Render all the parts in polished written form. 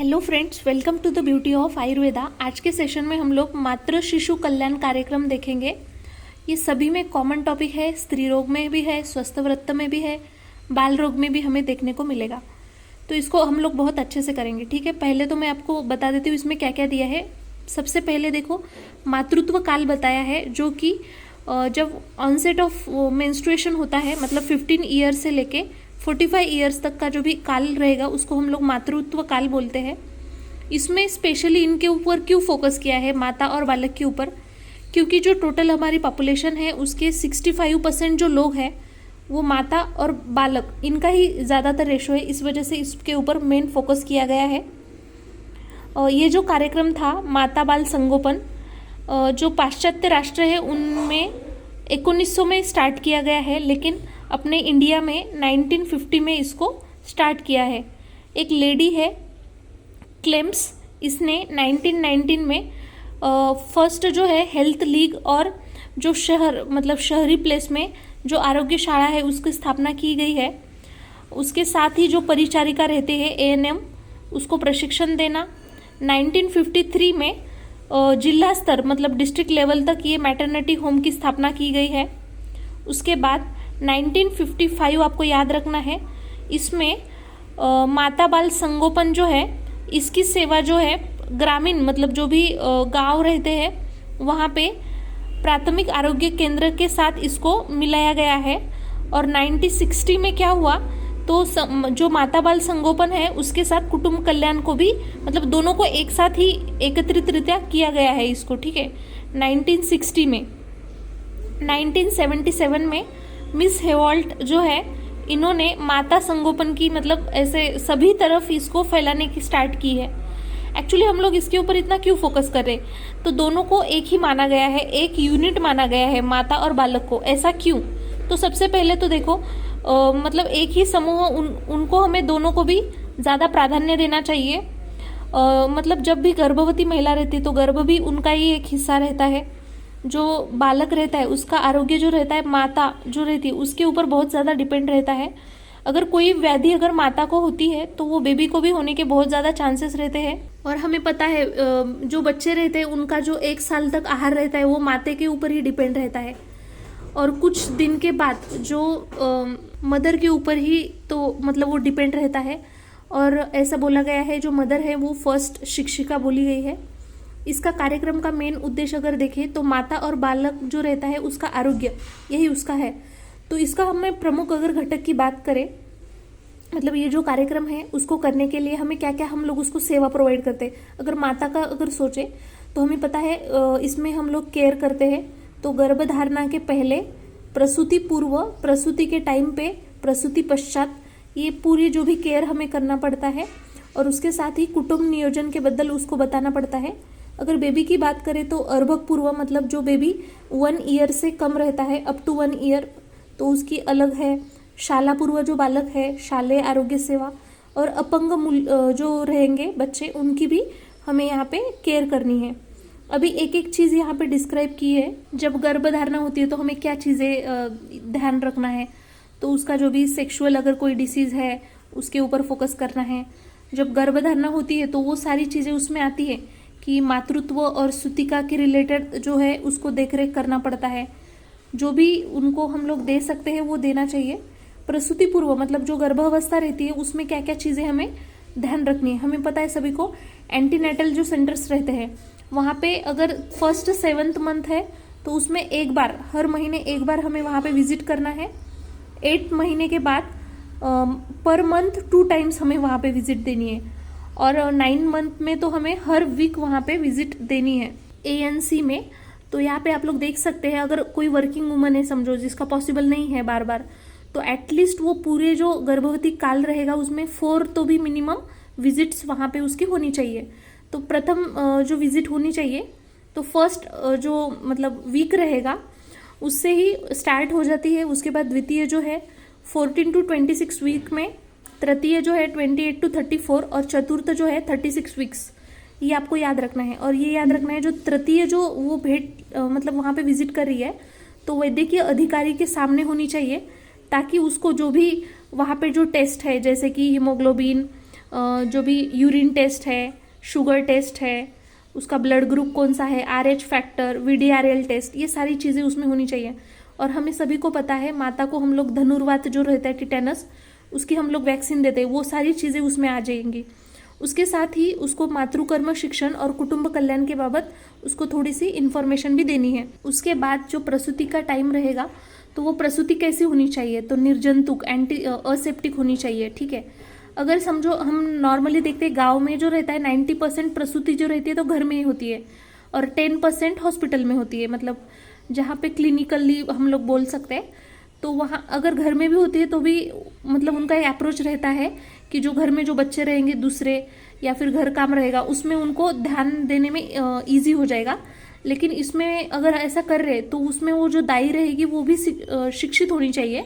Hello friends, welcome to the beauty of Ayurveda. आज के session में हम लोग मातृ शिशु कल्याण कार्यक्रम देखेंगे। ये सभी में कॉमन टॉपिक है, स्त्री रोग में भी है, स्वस्थ व्रत में भी है, बाल रोग में भी हमें देखने को मिलेगा। तो इसको हम लोग बहुत अच्छे से करेंगे। ठीक है, पहले तो मैं आपको बता देती हूँ इसमें क्या क्या दिया है। सबसे पहले देखो, मातृत्व काल बताया है, जो कि जब ऑनसेट ऑफ मेंस्ट्रुएशन होता है, मतलब 15 ईयर से लेके 45 ईयर्स तक का जो भी काल रहेगा उसको हम लोग मातृत्व काल बोलते हैं। इसमें स्पेशली इनके ऊपर क्यों फोकस किया है, माता और बालक के ऊपर? क्योंकि जो टोटल हमारी पॉपुलेशन है उसके 65% जो लोग हैं वो माता और बालक, इनका ही ज़्यादातर रेशो है। इस वजह से इसके ऊपर मेन फोकस किया गया है। और ये जो कार्यक्रम था माता बाल संगोपन, जो पाश्चात्य राष्ट्र है उनमें 1900 में स्टार्ट किया गया है, लेकिन अपने इंडिया में 1950 में इसको स्टार्ट किया है। एक लेडी है क्लेम्स, इसने 1919 में फर्स्ट जो है हेल्थ लीग और जो शहर मतलब शहरी प्लेस में जो आरोग्यशाला है उसकी स्थापना की गई है। उसके साथ ही जो परिचारिका रहते हैं ANM, उसको प्रशिक्षण देना। 1953 में जिला स्तर मतलब डिस्ट्रिक्ट लेवल तक ये मैटरनिटी होम की स्थापना की गई है। उसके बाद 1955 आपको याद रखना है, इसमें माता बाल संगोपन जो है इसकी सेवा जो है ग्रामीण मतलब जो भी गांव रहते हैं वहाँ पे प्राथमिक आरोग्य केंद्र के साथ इसको मिलाया गया है। और 1960 में क्या हुआ, तो जो माता बाल संगोपन है उसके साथ कुटुंब कल्याण को भी मतलब दोनों को एक साथ ही एकत्रित रीत्या किया गया है इसको। ठीक है, 1960 में। 1977 में मिस हेवॉल्ट जो है इन्होंने माता संगोपन की मतलब ऐसे सभी तरफ इसको फैलाने की स्टार्ट की है। एक्चुअली हम लोग इसके ऊपर इतना क्यों फोकस कर रहे, तो दोनों को एक ही माना गया है, एक यूनिट माना गया है माता और बालक को। ऐसा क्यों? तो सबसे पहले तो देखो मतलब एक ही समूह उनको हमें दोनों को भी ज़्यादा प्राधान्य देना चाहिए। मतलब जब भी गर्भवती महिला रहती है तो गर्भ भी उनका ही एक हिस्सा रहता है। जो बालक रहता है उसका आरोग्य जो रहता है माता जो रहती है उसके ऊपर बहुत ज़्यादा डिपेंड रहता है। अगर कोई व्याधि अगर माता को होती है तो वो बेबी को भी होने के बहुत ज़्यादा चांसेस रहते हैं। और हमें पता है जो बच्चे रहते हैं उनका जो 1 साल तक आहार रहता है वो माता के ऊपर ही डिपेंड रहता है। और कुछ दिन के बाद जो मदर के ऊपर ही तो मतलब वो डिपेंड रहता है। और ऐसा बोला गया है जो मदर है वो फर्स्ट शिक्षिका बोली गई है। इसका कार्यक्रम का मेन उद्देश्य अगर देखें तो माता और बालक जो रहता है उसका आरोग्य यही उसका है। तो इसका हमें प्रमुख अगर घटक की बात करें, मतलब ये जो कार्यक्रम है उसको करने के लिए हमें क्या क्या हम लोग उसको सेवा प्रोवाइड करते हैं। अगर माता का अगर सोचे तो हमें पता है इसमें हम लोग केयर करते हैं। तो गर्भधारणा के पहले, प्रसूति पूर्व, प्रसूति के टाइम पे, प्रसूति पश्चात, ये पूरी जो भी केयर हमें करना पड़ता है। और उसके साथ ही कुटुंब नियोजन के बदल उसको बताना पड़ता है। अगर बेबी की बात करें तो अर्भक पूर्व मतलब जो बेबी 1 ईयर से कम रहता है अप टू 1 ईयर तो उसकी अलग है। शाला पूर्व जो बालक है, शालेय आरोग्य सेवा। और अपंग जो रहेंगे बच्चे उनकी भी हमें यहाँ पे केयर करनी है। अभी एक एक चीज़ यहाँ पे डिस्क्राइब की है। जब गर्भधारणा होती है तो हमें क्या चीज़ें ध्यान रखना है, तो उसका जो भी सेक्सुअल अगर कोई डिसीज़ है उसके ऊपर फोकस करना है। जब गर्भधारणा होती है तो वो सारी चीज़ें उसमें आती है कि मातृत्व और सुतिका के रिलेटेड जो है उसको देखरेख करना पड़ता है। जो भी उनको हम लोग दे सकते हैं वो देना चाहिए। प्रसूति पूर्व मतलब जो गर्भावस्था रहती है उसमें क्या क्या चीज़ें हमें ध्यान रखनी है। हमें पता है सभी को एंटीनेटल जो सेंटर्स रहते हैं वहाँ पे अगर 1st 7th मंथ है तो उसमें एक बार, हर महीने एक बार हमें वहाँ पे विजिट करना है। 8 महीने के बाद पर मंथ 2 टाइम्स हमें वहाँ पे विजिट देनी है। और 9 मंथ में तो हमें हर वीक वहाँ पे विजिट देनी है ANC में। तो यहाँ पे आप लोग देख सकते हैं, अगर कोई वर्किंग वुमन है समझो जिसका पॉसिबल नहीं है बार बार, तो एटलीस्ट वो पूरे जो गर्भवती काल रहेगा उसमें 4 तो भी मिनिमम विजिट्स वहाँ पे उसकी होनी चाहिए। तो प्रथम जो विजिट होनी चाहिए तो फर्स्ट जो मतलब वीक रहेगा उससे ही स्टार्ट हो जाती है। उसके बाद द्वितीय जो है 14 to 26 वीक में, तृतीय जो है 28 to 34 और चतुर्थ जो है 36 वीक्स। ये आपको याद रखना है। और ये याद रखना है जो तृतीय जो वो भेंट मतलब वहाँ पे विजिट कर रही है तो वैद्यकीय अधिकारी के सामने होनी चाहिए, ताकि उसको जो भी वहाँ पे जो टेस्ट है जैसे कि हीमोग्लोबिन जो भी यूरिन टेस्ट है, शुगर टेस्ट है, उसका ब्लड ग्रुप कौन सा है, RH फैक्टर, VDRL टेस्ट, ये सारी चीज़ें उसमें होनी चाहिए। और हमें सभी को पता है माता को हम लोग धनुर्वात जो रहता है टिटेनस, उसकी हम लोग वैक्सीन देते हैं, वो सारी चीज़ें उसमें आ जाएंगी। उसके साथ ही उसको मातृकर्म शिक्षण और कुटुंब कल्याण के बाबत उसको थोड़ी सी इन्फॉर्मेशन भी देनी है। उसके बाद जो प्रसूति का टाइम रहेगा तो वो प्रसूति कैसी होनी चाहिए, तो निर्जंतुक, असेप्टिक होनी चाहिए, ठीक है। अगर समझो हम नॉर्मली देखते हैं गांव में जो रहता है 90% प्रसूति जो रहती है तो घर में ही होती है और 10% हॉस्पिटल में होती है, मतलब जहाँ पे क्लिनिकली हम लोग बोल सकते हैं। तो वहाँ अगर घर में भी होती है तो भी मतलब उनका ये अप्रोच रहता है कि जो घर में जो बच्चे रहेंगे दूसरे या फिर घर काम रहेगा उसमें उनको ध्यान देने में ईजी हो जाएगा। लेकिन इसमें अगर ऐसा कर रहे तो उसमें वो जो दाई रहेगी वो भी शिक्षित होनी चाहिए,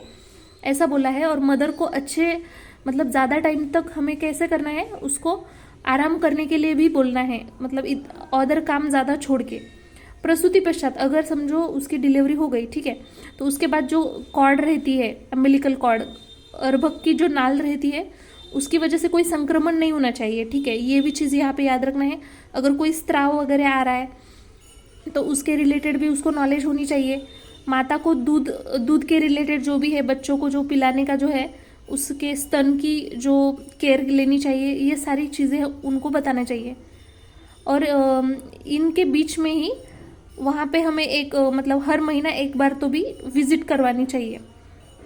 ऐसा बोला है। और मदर को अच्छे मतलब ज़्यादा टाइम तक हमें कैसे करना है, उसको आराम करने के लिए भी बोलना है, मतलब अदर काम ज़्यादा छोड़ के। प्रसूति पश्चात अगर समझो उसकी डिलीवरी हो गई, ठीक है, तो उसके बाद जो कॉर्ड रहती है, अम्बिलिकल कॉर्ड, अर्भक की जो नाल रहती है, उसकी वजह से कोई संक्रमण नहीं होना चाहिए, ठीक है। ये भी चीज़ यहाँ पे याद रखना है। अगर कोई स्त्राव वगैरह आ रहा है तो उसके रिलेटेड भी उसको नॉलेज होनी चाहिए। माता को दूध के रिलेटेड जो भी है, बच्चों को जो पिलाने का जो है, उसके स्तन की जो केयर लेनी चाहिए, ये सारी चीज़ें उनको बताना चाहिए। और इनके बीच में ही वहाँ पे हमें एक मतलब हर महीना एक बार तो भी विजिट करवानी चाहिए।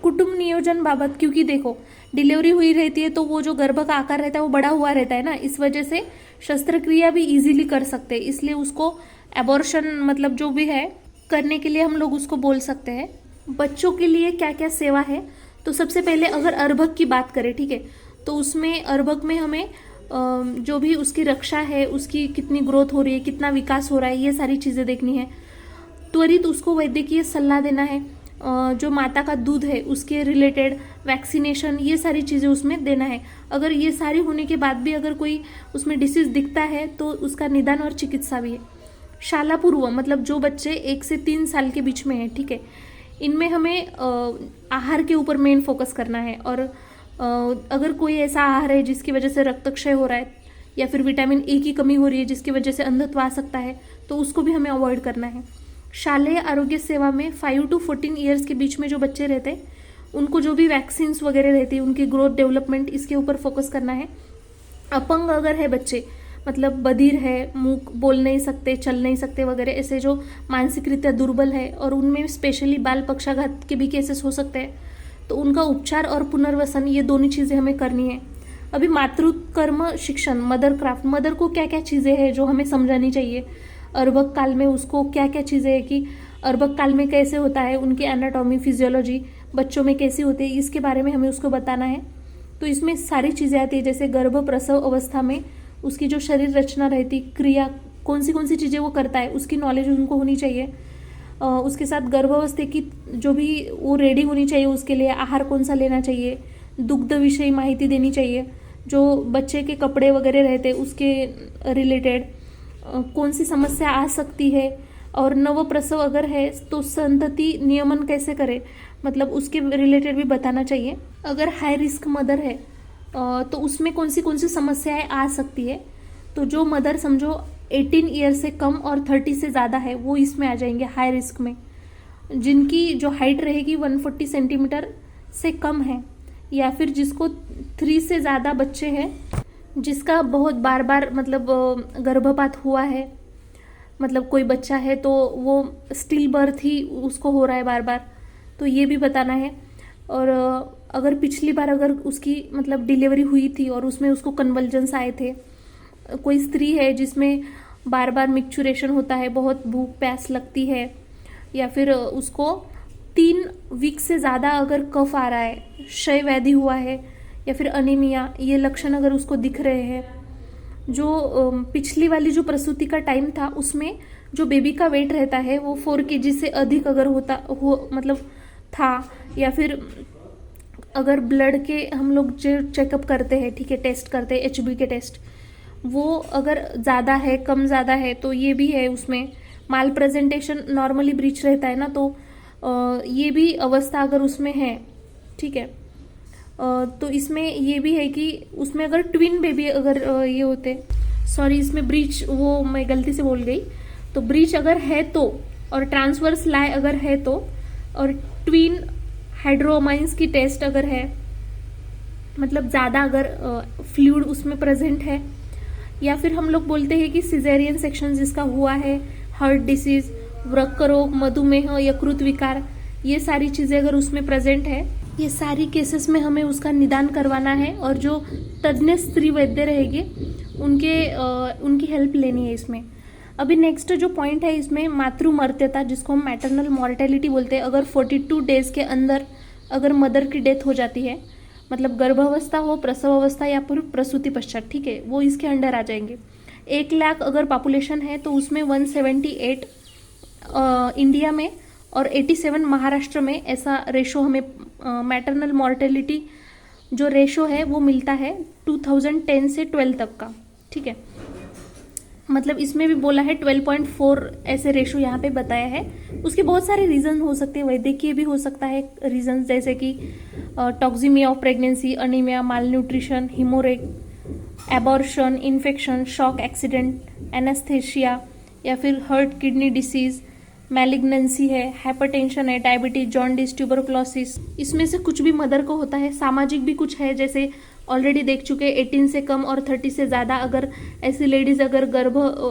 कुटुंब नियोजन बाबत, क्योंकि देखो डिलीवरी हुई रहती है तो वो जो गर्भ का आकार रहता है वो बड़ा हुआ रहता है ना, इस वजह से शस्त्रक्रिया भी इजीली कर सकते हैं, इसलिए उसको एबॉर्शन मतलब जो भी है करने के लिए हम लोग उसको बोल सकते हैं। बच्चों के लिए क्या क्या सेवा है, तो सबसे पहले अगर अर्भक की बात करें, ठीक है, तो उसमें अर्भक में हमें जो भी उसकी रक्षा है, उसकी कितनी ग्रोथ हो रही है, कितना विकास हो रहा है, ये सारी चीज़ें देखनी है। त्वरित उसको वैद्यकीय सलाह देना है, जो माता का दूध है उसके रिलेटेड वैक्सीनेशन, ये सारी चीज़ें उसमें देना है। अगर ये सारी होने के बाद भी अगर कोई उसमें डिसीज दिखता है तो उसका निदान और चिकित्सा भी है। शाला पूर्व मतलब जो बच्चे 1 से 3 साल के बीच में है, ठीक है, इनमें हमें आहार के ऊपर मेन फोकस करना है। और अगर कोई ऐसा आहार है जिसकी वजह से रक्तक्षय हो रहा है या फिर विटामिन ए की कमी हो रही है जिसकी वजह से अंधत्व आ सकता है, तो उसको भी हमें अवॉइड करना है। शालेय आरोग्य सेवा में 5 to 14 ईयर्स के बीच में जो बच्चे रहते हैं उनको जो भी वैक्सीन वगैरह रहती है, उनकी ग्रोथ डेवलपमेंट, इसके ऊपर फोकस करना है। अपंग अगर है बच्चे, मतलब बधिर है, मुंह बोल नहीं सकते, चल नहीं सकते वगैरह, ऐसे जो मानसिक रीत्या दुर्बल है और उनमें स्पेशली बाल पक्षाघात के भी केसेस हो सकते हैं, तो उनका उपचार और पुनर्वसन, ये दोनों चीज़ें हमें करनी है। अभी मातृकर्म शिक्षण, मदर क्राफ्ट, मदर को क्या क्या चीज़ें हैं जो हमें समझानी चाहिए, अर्भक काल में उसको क्या क्या चीज़ें हैं कि अर्भक काल में कैसे होता है, उनकी एनाटॉमी, फिजियोलॉजी बच्चों में कैसी होती है, इसके बारे में हमें उसको बताना है। तो इसमें सारी चीज़ें आती है, जैसे गर्भ प्रसव अवस्था में उसकी जो शरीर रचना रहती, क्रिया कौन सी चीज़ें वो करता है, उसकी नॉलेज उनको होनी चाहिए। उसके साथ गर्भावस्था की जो भी वो रेडी होनी चाहिए, उसके लिए आहार कौन सा लेना चाहिए, दुग्ध विषय माहिती देनी चाहिए, जो बच्चे के कपड़े वगैरह रहते उसके रिलेटेड कौन सी समस्या आ सकती है, और नवप्रसव अगर है तो संतति नियमन कैसे करें, मतलब उसके रिलेटेड भी बताना चाहिए। अगर हाई रिस्क मदर है तो उसमें कौन सी समस्याएं आ सकती है, तो जो मदर समझो 18 ईयर से कम और 30 से ज़्यादा है वो इसमें आ जाएंगे हाई रिस्क में। जिनकी जो हाइट रहेगी 140 सेंटीमीटर से कम है, या फिर जिसको 3 से ज़्यादा बच्चे हैं, जिसका बहुत बार बार मतलब गर्भपात हुआ है, मतलब कोई बच्चा है तो वो स्टिल बर्थ ही उसको हो रहा है बार बार, तो ये भी बताना है। और अगर पिछली बार अगर उसकी मतलब डिलीवरी हुई थी और उसमें उसको कन्वल्जन्स आए थे, कोई स्त्री है जिसमें बार बार मिक्चुरेशन होता है, बहुत भूख प्यास लगती है, या फिर उसको 3 वीक से ज़्यादा अगर कफ आ रहा है, क्षय व्याधि हुआ है, या फिर अनीमिया, ये लक्षण अगर उसको दिख रहे हैं, जो पिछली वाली जो प्रसूति का टाइम था उसमें जो बेबी का वेट रहता है वो 4 kg से अधिक अगर मतलब था, या फिर अगर ब्लड के हम लोग जो चेकअप करते हैं, ठीक है, टेस्ट करते हैं HB के टेस्ट, वो अगर ज़्यादा है कम ज़्यादा है तो ये भी है उसमें। माल प्रेजेंटेशन नॉर्मली ब्रीच रहता है ना, तो ये भी अवस्था अगर उसमें है, ठीक है। तो इसमें ये भी है कि उसमें अगर ट्विन बेबी अगर ये होते, सॉरी इसमें ब्रीच, वो मैं गलती से बोल गई, तो ब्रीच अगर है तो, और ट्रांसवर्स लाई अगर है तो, और ट्विन हाइड्रोमाइंस की टेस्ट अगर है, मतलब ज़्यादा अगर फ्लूइड उसमें प्रेजेंट है, या फिर हम लोग बोलते हैं कि सिजेरियन सेक्शन जिसका हुआ है, हार्ट डिसीज, वृक्क रोग, मधुमेह, यकृत विकार, ये सारी चीज़ें अगर उसमें प्रेजेंट है, ये सारी केसेस में हमें उसका निदान करवाना है, और जो तज्ञ स्त्री वैद्य रहेंगे उनकी हेल्प लेनी है इसमें। अभी नेक्स्ट जो पॉइंट है इसमें मातृ मर्त्यता, जिसको हम मैटरनल मॉर्टेलिटी बोलते हैं। अगर 42 डेज के अंदर अगर मदर की डेथ हो जाती है, मतलब गर्भावस्था हो, प्रसव अवस्था या फिर प्रसूति पश्चात, ठीक है, वो इसके अंडर आ जाएंगे। 1 लाख अगर पॉपुलेशन है तो उसमें 178 इंडिया में और 87 महाराष्ट्र में ऐसा रेशो हमें मैटरनल मॉर्टेलिटी जो रेशो है वो मिलता है 2010 से 12 तक का, ठीक है। मतलब इसमें भी बोला है 12.4 ऐसे रेशो यहाँ पे बताया है। उसके बहुत सारे रीजन हो सकते हैं, वैद्यकीय भी हो सकता है रीजन, जैसे कि toxaemia of pregnancy, anaemia, malnutrition, haemorrhage, abortion, infection, shock accident, anaesthesia, या फिर हार्ट किडनी डिसीज, मैलिग्नेंसी है, हाइपरटेंशन है, डायबिटीज, जॉन्डिस, ट्यूबरकुलोसिस, इसमें से कुछ भी मदर को होता है। सामाजिक भी कुछ है, जैसे ऑलरेडी देख चुके 18 से कम और 30 से ज़्यादा अगर ऐसी लेडीज अगर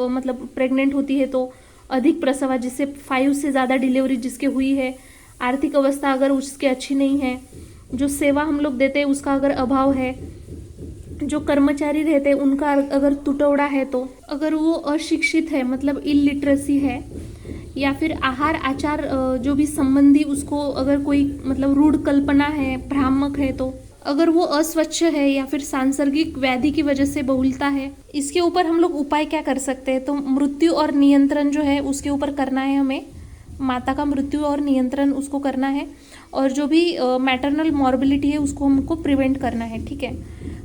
मतलब प्रेग्नेंट होती है तो अधिक प्रसव, जिससे 5 से ज़्यादा डिलीवरी जिसके हुई है, आर्थिक अवस्था अगर उसकी अच्छी नहीं है, जो सेवा हम लोग देते हैं उसका अगर अभाव है, जो कर्मचारी रहते हैं उनका अगर टुटौड़ा है, तो अगर वो अशिक्षित है मतलब इलिटरेसी है, या फिर आहार आचार जो भी संबंधी उसको अगर कोई मतलब रूढ़ कल्पना है, भ्रामक है, तो अगर वो अस्वच्छ है, या फिर सांसर्गिक व्याधि की वजह से बहुलता है, इसके ऊपर हम लोग उपाय क्या कर सकते हैं। तो मृत्यु और नियंत्रण जो है उसके ऊपर करना है हमें, माता का मृत्यु और नियंत्रण उसको करना है, और जो भी मैटरनल मॉर्बिलिटी है उसको हमको प्रिवेंट करना है, ठीक है।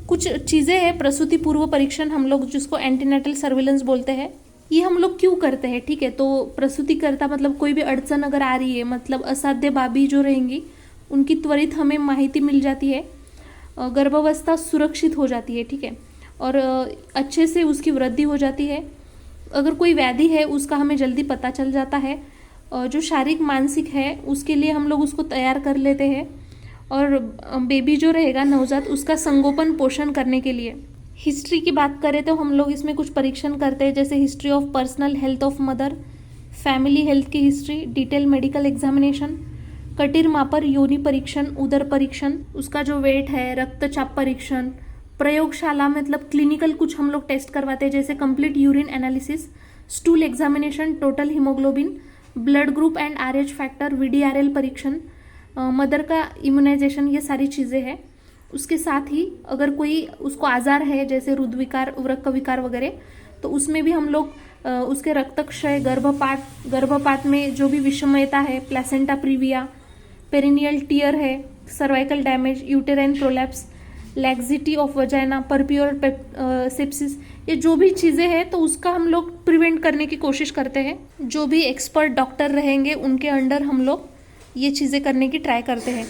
कुछ चीज़ें हैं, प्रसूति पूर्व परीक्षण हम लोग जिसको एंटीनेटल सर्विलेंस बोलते हैं, ये हम लोग क्यों करते हैं, ठीक है। तो प्रसूति करता मतलब कोई भी अड़चन अगर आ रही है, मतलब असाध्य भाभी जो रहेंगी उनकी त्वरित हमें माहिती मिल जाती है, गर्भावस्था सुरक्षित हो जाती है, ठीक है, और अच्छे से उसकी वृद्धि हो जाती है। अगर कोई व्याधि है उसका हमें जल्दी पता चल जाता है, जो शारीरिक मानसिक है उसके लिए हम लोग उसको तैयार कर लेते हैं, और बेबी जो रहेगा नवजात उसका संगोपन पोषण करने के लिए। हिस्ट्री की बात करें तो हम लोग इसमें कुछ परीक्षण करते हैं, जैसे history of personal health of mother, family health की हिस्ट्री, डिटेल मेडिकल एग्जामिनेशन, कटिर मापर, योनि परीक्षण, उदर परीक्षण, उसका जो वेट है, रक्तचाप परीक्षण, प्रयोगशाला मतलब क्लिनिकल कुछ हम लोग टेस्ट करवाते हैं, जैसे complete urine analysis, stool examination, total haemoglobin, blood group and RH factor, VDRL परीक्षण, मदर का इम्यूनाइजेशन, ये सारी चीज़ें हैं। उसके साथ ही अगर कोई उसको आजार है जैसे हृदय विकार, वृक्क विकार वगैरह, तो उसमें भी हम लोग उसके रक्तक्षय, गर्भपात में जो भी विषमयता है, प्लेसेंटा प्रीविया, पेरिनियल टियर है, cervical damage, uterine prolapse, laxity of vagina, puerperal sepsis, ये जो भी चीज़ें हैं तो उसका हम लोग प्रिवेंट करने की कोशिश करते हैं। जो भी एक्सपर्ट डॉक्टर रहेंगे उनके अंडर हम लोग ये चीज़ें करने की ट्राई करते हैं।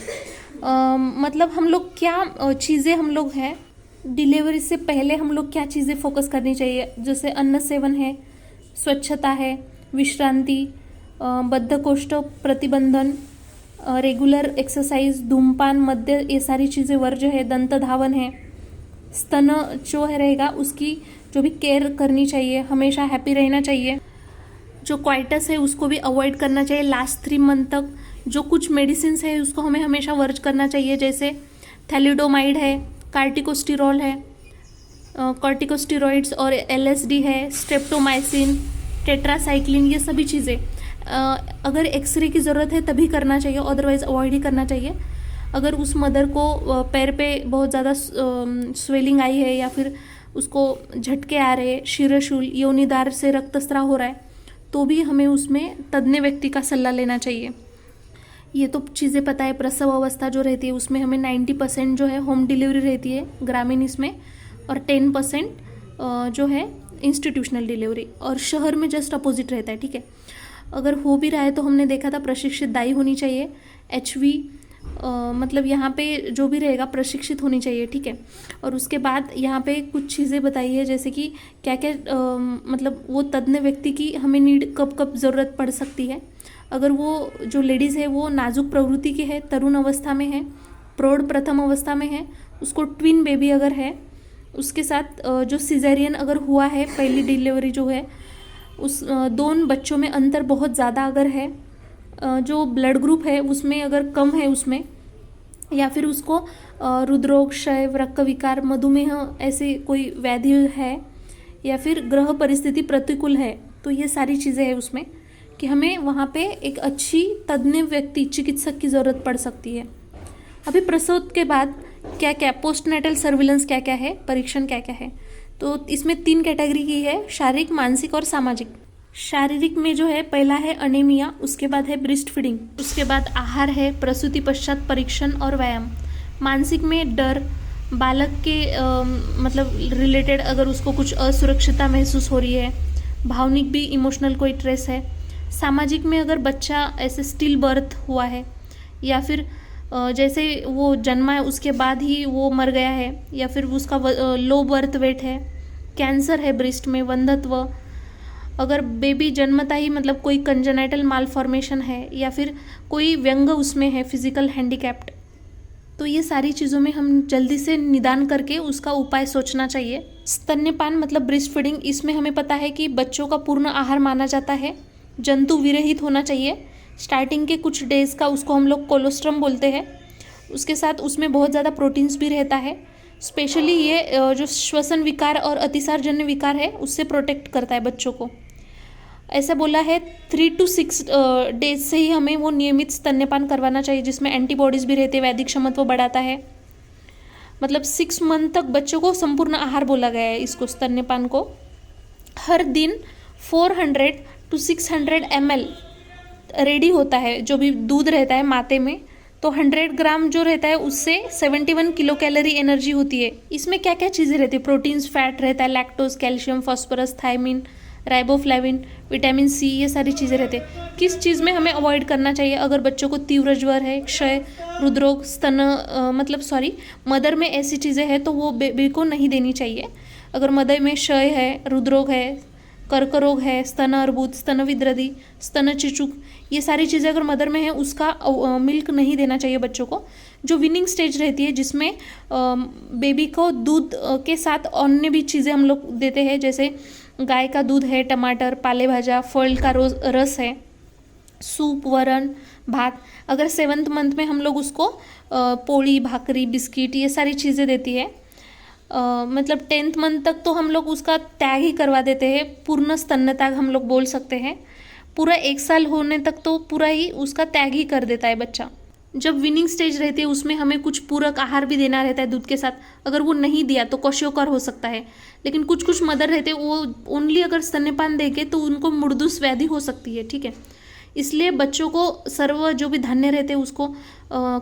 मतलब हम लोग क्या चीज़ें हम लोग हैं, डिलीवरी से पहले हम लोग क्या चीज़ें फोकस करनी चाहिए, जैसे अन्न सेवन है, स्वच्छता है, विश्रांति, बद्धकोष्ठ प्रतिबंधन, रेगुलर एक्सरसाइज, धूमपान, मद्य, ये सारी चीज़ें वर्ज्य है, दंत धावन है, स्तन जो है रहेगा उसकी जो भी केयर करनी चाहिए, हमेशा हैप्पी रहना चाहिए, जो क्वाइटस है उसको भी अवॉइड करना चाहिए लास्ट 3 मंथ तक, जो कुछ मेडिसिन है उसको हमें हमेशा वर्ज करना चाहिए, जैसे थैलिडोमाइड है, कार्टिकोस्टेरॉल है, कॉर्टिकोस्टेरॉइड्स और LSD है, स्ट्रेप्टोमाइसिन, टेट्रासाइक्लिन, ये सभी चीज़ें अगर एक्सरे की ज़रूरत है तभी करना चाहिए, अदरवाइज अवॉइड ही करना चाहिए। अगर उस मदर को पैर पे बहुत ज़्यादा स्वेलिंग आई है, या फिर उसको झटके आ रहे, शिरशूल, योनिद्वार से रक्तस्राव हो रहा है, तो भी हमें उसमें तज्ञ व्यक्ति का सलाह लेना चाहिए। ये तो चीज़ें पता है। प्रसव अवस्था जो रहती है उसमें हमें 90% जो है होम डिलीवरी रहती है ग्रामीण इसमें, और 10% जो है इंस्टीट्यूशनल डिलीवरी, और शहर में जस्ट अपोजिट रहता है, ठीक है। अगर हो भी रहा है तो हमने देखा था प्रशिक्षित दाई होनी चाहिए, HV मतलब यहाँ पे जो भी रहेगा प्रशिक्षित होनी चाहिए, ठीक है। और उसके बाद यहाँ पे कुछ चीज़ें बताई है, जैसे कि क्या क्या मतलब वो तज्ञ व्यक्ति की हमें नीड कब कब ज़रूरत पड़ सकती है। अगर वो जो लेडीज़ है वो नाजुक प्रवृत्ति की है, तरुण अवस्था में है, प्रौढ़ प्रथम अवस्था में है, उसको ट्विन बेबी अगर है, उसके साथ जो सिजेरियन अगर हुआ है, पहली डिलीवरी जो है, उस दोनों बच्चों में अंतर बहुत ज़्यादा अगर है, जो ब्लड ग्रुप है उसमें अगर कम है उसमें, या फिर उसको हृदरोग, क्षय, वृक्क विकार, मधुमेह ऐसे कोई व्याधि है, या फिर ग्रह परिस्थिति प्रतिकूल है, तो ये सारी चीज़ें हैं उसमें कि हमें वहाँ पे एक अच्छी तज्ञ व्यक्ति, चिकित्सक की ज़रूरत पड़ सकती है। अभी प्रसव के बाद क्या क्या पोस्टनेटल सर्विलेंस क्या क्या है, परीक्षण क्या क्या है, तो इसमें 3 कैटेगरी की है, शारीरिक, मानसिक और सामाजिक। शारीरिक में जो है पहला है अनीमिया, उसके बाद है ब्रेस्ट फीडिंग, उसके बाद आहार है, प्रसूति पश्चात परीक्षण और व्यायाम। मानसिक में डर, बालक के मतलब रिलेटेड अगर उसको कुछ असुरक्षितता महसूस हो रही है, भावनिक भी इमोशनल कोई स्ट्रेस है। सामाजिक में अगर बच्चा ऐसे स्टिल बर्थ हुआ है, या फिर जैसे वो जन्मा है उसके बाद ही वो मर गया है, या फिर उसका लो बर्थ वेट है, कैंसर है ब्रेस्ट में, वंध्यत्व, अगर बेबी जन्मता ही मतलब कोई कंजेनाइटल मालफॉर्मेशन है, या फिर कोई व्यंग उसमें है, फिजिकल हैंडीकैप्ड, तो ये सारी चीज़ों में हम जल्दी से निदान करके उसका उपाय सोचना चाहिए। स्तन्यपान मतलब ब्रेस्ट फीडिंग, इसमें हमें पता है कि बच्चों का पूर्ण आहार माना जाता है, जंतु विरहित होना चाहिए। स्टार्टिंग के कुछ डेज़ का उसको हम लोग कोलोस्ट्रम बोलते हैं, उसके साथ उसमें बहुत ज़्यादा प्रोटीन्स भी रहता है। स्पेशली ये जो श्वसन विकार और अतिसारजन्य विकार है उससे प्रोटेक्ट करता है बच्चों को। ऐसा बोला है 3 to 6 डेज से ही हमें वो नियमित स्तन्यपान करवाना चाहिए, जिसमें एंटीबॉडीज़ भी रहते हैं, वैदिक क्षमत्व बढ़ाता है। मतलब 6 मंथ तक बच्चों को संपूर्ण आहार बोला गया है इसको, स्तन्यपान को। हर दिन 400 to 600 ml रेडी होता है, जो भी दूध रहता है माते में, तो 100 ग्राम जो रहता है उससे 71 किलो कैलोरी एनर्जी होती है। इसमें क्या क्या चीज़ें रहती है, प्रोटीन्स, फैट रहता है, lactose, calcium, phosphorus, thiamine, riboflavin, vitamin C, ये सारी चीज़ें रहते हैं। किस चीज़ में हमें अवॉइड करना चाहिए, अगर बच्चों को तीव्र ज्वर है, क्षय, हृदरोग, मदर में ऐसी चीज़ें हैं तो वो बेबी को नहीं देनी चाहिए। अगर मदर में क्षय है, हृदरोग है, कर्क रोग है, स्तन अर्बुद, स्तन विद्रदी, स्तन चिचुक, ये सारी चीज़ें अगर मदर में है उसका मिल्क नहीं देना चाहिए बच्चों को। जो विनिंग स्टेज रहती है जिसमें बेबी को दूध के साथ अन्य भी चीज़ें हम लोग देते हैं, जैसे गाय का दूध है, टमाटर, पाले भाजा, फल का रस है, सूप, वरण, भात। अगर 7th मंथ में हम लोग उसको पोड़ी, भाकरी, बिस्किट, ये सारी चीज़ें देती है। मतलब 10th मंथ तक तो हम लोग उसका त्याग ही करवा देते हैं, पूर्ण स्तन्य त्याग हम लोग बोल सकते हैं। पूरा 1 साल होने तक तो पूरा ही उसका त्याग ही कर देता है बच्चा। जब विनिंग स्टेज रहती है उसमें हमें कुछ पूरक आहार भी देना रहता है दूध के साथ, अगर वो नहीं दिया तो क्वोशोकर हो सकता है। लेकिन कुछ कुछ मदर रहते हैं वो ओनली अगर स्तन्यपान देंगे तो उनको मुर्दूस व्याधि हो सकती है, ठीक है। इसलिए बच्चों को सर्व जो भी धान्य रहते हैं उसको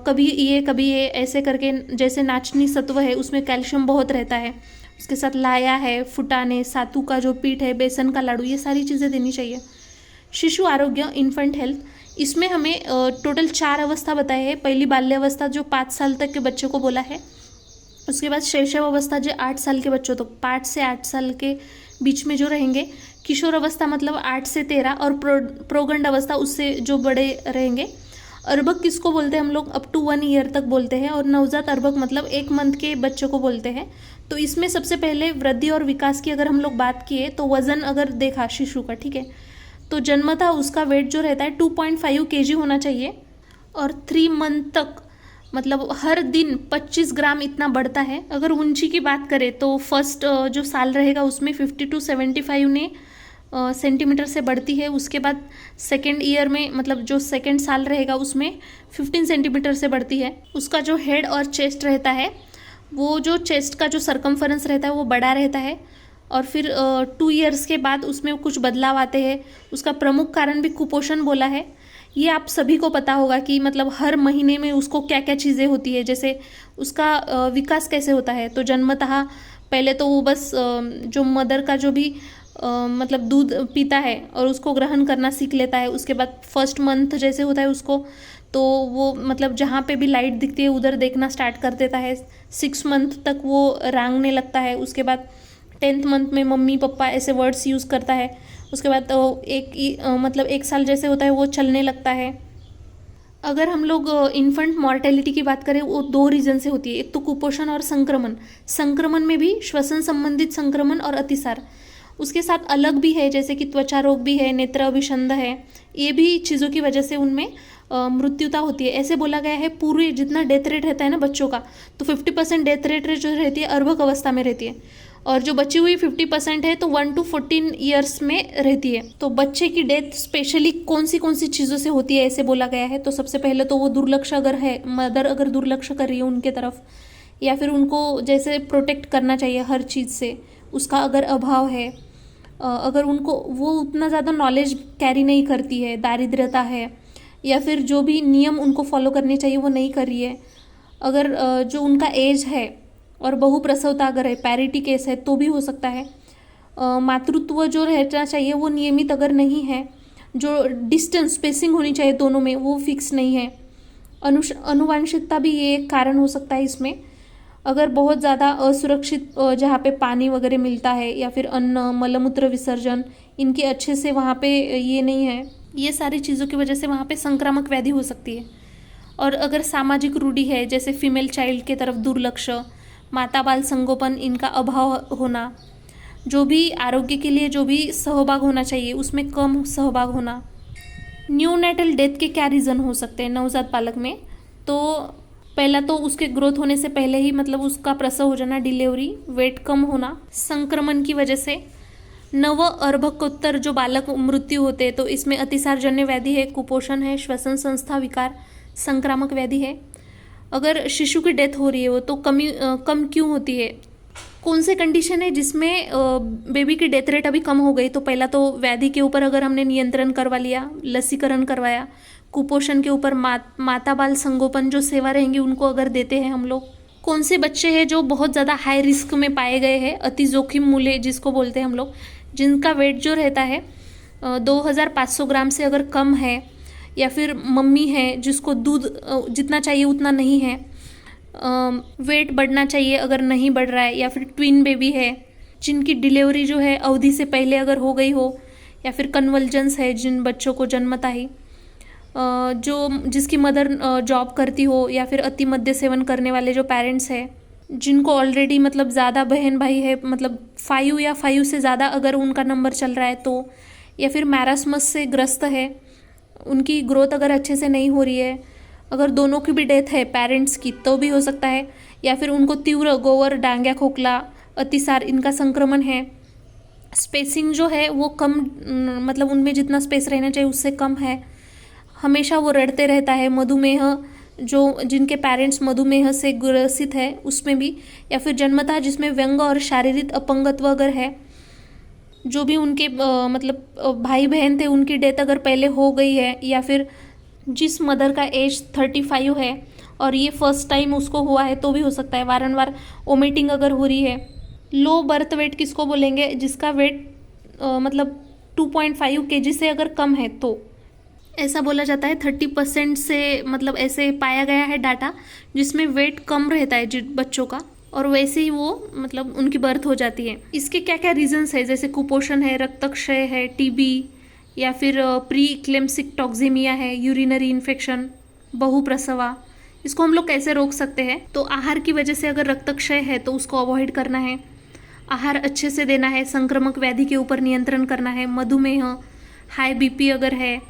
कभी ये ऐसे करके, जैसे नाचनी सत्व है उसमें कैल्शियम बहुत रहता है, उसके साथ लाया है, फुटाने, सातू का जो पीठ है, बेसन का लाडू, ये सारी चीज़ें देनी चाहिए। शिशु आरोग्य, इन्फेंट हेल्थ, इसमें हमें टोटल 4 अवस्था बताए हैं। पहली बाल्य अवस्था जो 5 साल तक के बच्चों को बोला है, उसके बाद शैशव अवस्था जो 8 साल के बच्चों तक, 5 से 8 साल के बीच में जो रहेंगे, किशोर अवस्था मतलब 8 से 13, और प्रोगंड अवस्था उससे जो बड़े रहेंगे। अर्भक किसको बोलते हैं हम लोग, अप टू 1 ईयर तक बोलते हैं, और नवजात अर्भक मतलब 1 मंथ के बच्चों को बोलते हैं। तो इसमें सबसे पहले वृद्धि और विकास की अगर हम लोग बात किए तो वजन अगर देखा शिशु का, ठीक है, तो जन्मतः उसका वेट जो रहता है 2.5 kg होना चाहिए, और 3 मंथ तक मतलब हर दिन 25 ग्राम इतना बढ़ता है। अगर ऊंची की बात करें तो फर्स्ट जो साल रहेगा उसमें 50 to 75 सेंटीमीटर से बढ़ती है। उसके बाद सेकेंड ईयर में मतलब जो सेकेंड साल रहेगा उसमें 15 सेंटीमीटर से बढ़ती है। उसका जो हेड और चेस्ट रहता है, वो जो चेस्ट का जो सरकमफरेंस रहता है वो बड़ा रहता है। और फिर 2 ईयर्स के बाद उसमें कुछ बदलाव आते हैं। उसका प्रमुख कारण भी कुपोषण बोला है। ये आप सभी को पता होगा कि मतलब हर महीने में उसको क्या क्या चीज़ें होती है, जैसे उसका विकास कैसे होता है। तो जन्मतः पहले तो वो बस जो मदर का जो भी मतलब दूध पीता है और उसको ग्रहण करना सीख लेता है। उसके बाद फर्स्ट मंथ जैसे होता है उसको तो वो मतलब जहाँ पे भी लाइट दिखती है उधर देखना स्टार्ट कर देता है। 6 मंथ तक वो रांगने लगता है। उसके बाद 10th मंथ में मम्मी पापा ऐसे वर्ड्स यूज़ करता है। उसके बाद तो मतलब 1 साल जैसे होता है वो चलने लगता है। अगर हम लोग इन्फेंट मॉर्टेलिटी की बात करें, वो 2 रीजन से होती है। एक तो कुपोषण और संक्रमण। संक्रमण में भी श्वसन संबंधित संक्रमण और अतिसार, उसके साथ अलग भी है, जैसे कि त्वचा रोग भी है, नेत्र अभिसंध है। ये भी चीज़ों की वजह से उनमें मृत्युता होती है। ऐसे बोला गया है पूरे जितना डेथ रेट रहता है ना बच्चों का, तो 50% डेथ रेट जो रहती है अर्भक अवस्था में रहती है, और जो बची हुई 50% है तो 1 to 14 ईयर्स में रहती है। तो बच्चे की डेथ स्पेशली कौन सी चीज़ों से होती है ऐसे बोला गया है। तो सबसे पहले तो वो दुर्लक्ष्य अगर है, मदर अगर दुर्लक्ष्य कर रही है उनके तरफ, या फिर उनको जैसे प्रोटेक्ट करना चाहिए हर चीज़ से, उसका अगर अभाव है, अगर उनको वो उतना ज़्यादा नॉलेज कैरी नहीं करती है, दारिद्र्यता है, या फिर जो भी नियम उनको फॉलो करने चाहिए वो नहीं कर रही है, अगर जो उनका एज है और बहुप्रसवता अगर है, पैरिटी केस है तो भी हो सकता है। मातृत्व जो रहना चाहिए वो नियमित अगर नहीं है, जो डिस्टेंस स्पेसिंग होनी चाहिए दोनों में वो फिक्स नहीं है। अनुवांशिकता भी ये एक कारण हो सकता है इसमें। अगर बहुत ज़्यादा असुरक्षित जहाँ पे पानी वगैरह मिलता है, या फिर अन्न, मलमूत्र विसर्जन इनके अच्छे से वहाँ पे ये नहीं है, ये सारी चीज़ों की वजह से वहाँ पे संक्रामक व्याधि हो सकती है। और अगर सामाजिक रूढ़ी है, जैसे फीमेल चाइल्ड के तरफ दुर्लक्ष्य, माता बाल संगोपन इनका अभाव होना, जो भी आरोग्य के लिए जो भी सहभाग होना चाहिए उसमें कम सहभाग होना। न्यूनेटल डेथ के क्या रीज़न हो सकते हैं नवजात बालक में? तो पहला तो उसके ग्रोथ होने से पहले ही मतलब उसका प्रसव हो जाना, डिलीवरी, वेट कम होना, संक्रमण की वजह से नव अर्भकोत्तर जो बालक मृत्यु होते हैं, तो इसमें अतिसारजन्य व्याधि है, कुपोषण है, श्वसन संस्था विकार, संक्रामक व्याधि है। अगर शिशु की डेथ हो रही है वो तो कम क्यों होती है? कौन से कंडीशन है जिसमें बेबी की डेथ रेट अभी कम हो गई? तो पहला तो व्याधि के ऊपर अगर हमने नियंत्रण करवा लिया, लसीकरण करवाया, कुपोषण के ऊपर माता बाल संगोपन जो सेवा रहेंगी उनको अगर देते हैं हम लोग। कौन से बच्चे हैं जो बहुत ज़्यादा हाई रिस्क में पाए गए हैं, अति जोखिम मूल्य जिसको बोलते हैं हम लोग, जिनका वेट जो रहता है 2500 ग्राम से अगर कम है, या फिर मम्मी है जिसको दूध जितना चाहिए उतना नहीं है, वेट बढ़ना चाहिए अगर नहीं बढ़ रहा है, या फिर ट्विन बेबी है जिनकी डिलीवरी जो है अवधि से पहले अगर हो गई हो, या फिर कन्वल्जेंस है जिन बच्चों को जन्मता ही, जिसकी मदर जॉब करती हो, या फिर अति मद्य सेवन करने वाले जो पेरेंट्स हैं, जिनको ऑलरेडी मतलब ज़्यादा बहन भाई है, मतलब 5 या 5 से ज़्यादा अगर उनका नंबर चल रहा है तो, या फिर मैरास्मस से ग्रस्त है, उनकी ग्रोथ अगर अच्छे से नहीं हो रही है, अगर दोनों की भी डेथ है पेरेंट्स की तो भी हो सकता है, या फिर उनको तीव्र गोवर, डांग्या, खोखला, अतिसार इनका संक्रमण है, स्पेसिंग जो है वो कम, मतलब उनमें जितना स्पेस रहना चाहिए उससे कम है, हमेशा वो रड़ते रहता है, मधुमेह जो जिनके पेरेंट्स मधुमेह से ग्रसित है उसमें भी, या फिर जन्मतः जिसमें व्यंग और शारीरिक अपंगत्व अगर है, जो भी उनके मतलब भाई बहन थे उनकी डेथ अगर पहले हो गई है, या फिर जिस मदर का एज 35 है और ये फर्स्ट टाइम उसको हुआ है तो भी हो सकता है। वारंवार वोमिटिंग अगर हो रही है। लो बर्थ वेट किसको बोलेंगे? जिसका वेट मतलब 2.5 kg से अगर कम है, तो ऐसा बोला जाता है 30% से, मतलब ऐसे पाया गया है डाटा जिसमें वेट कम रहता है जिन बच्चों का, और वैसे ही वो मतलब उनकी बर्थ हो जाती है। इसके क्या क्या रीजंस है? जैसे कुपोषण है, रक्तक्षय है, टीबी, या फिर प्री इक्लेम्सिक टॉक्सिमिया है, यूरिनरी इन्फेक्शन, बहुप्रसवा। इसको हम लोग कैसे रोक सकते हैं? तो आहार की वजह से अगर रक्तक्षय है तो उसको अवॉइड करना है, आहार अच्छे से देना है, संक्रामक व्याधि के ऊपर नियंत्रण करना है, मधुमेह, हाई बीपी अगर है,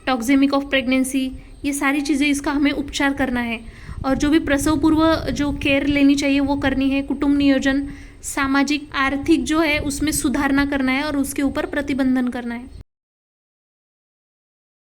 टॉक्सेमिक ऑफ प्रेगनेंसी, ये सारी चीज़ें इसका हमें उपचार करना है। और जो भी प्रसव पूर्व जो केयर लेनी चाहिए वो करनी है। कुटुंब नियोजन, सामाजिक आर्थिक जो है उसमें सुधारना करना है और उसके ऊपर प्रतिबंधन करना है।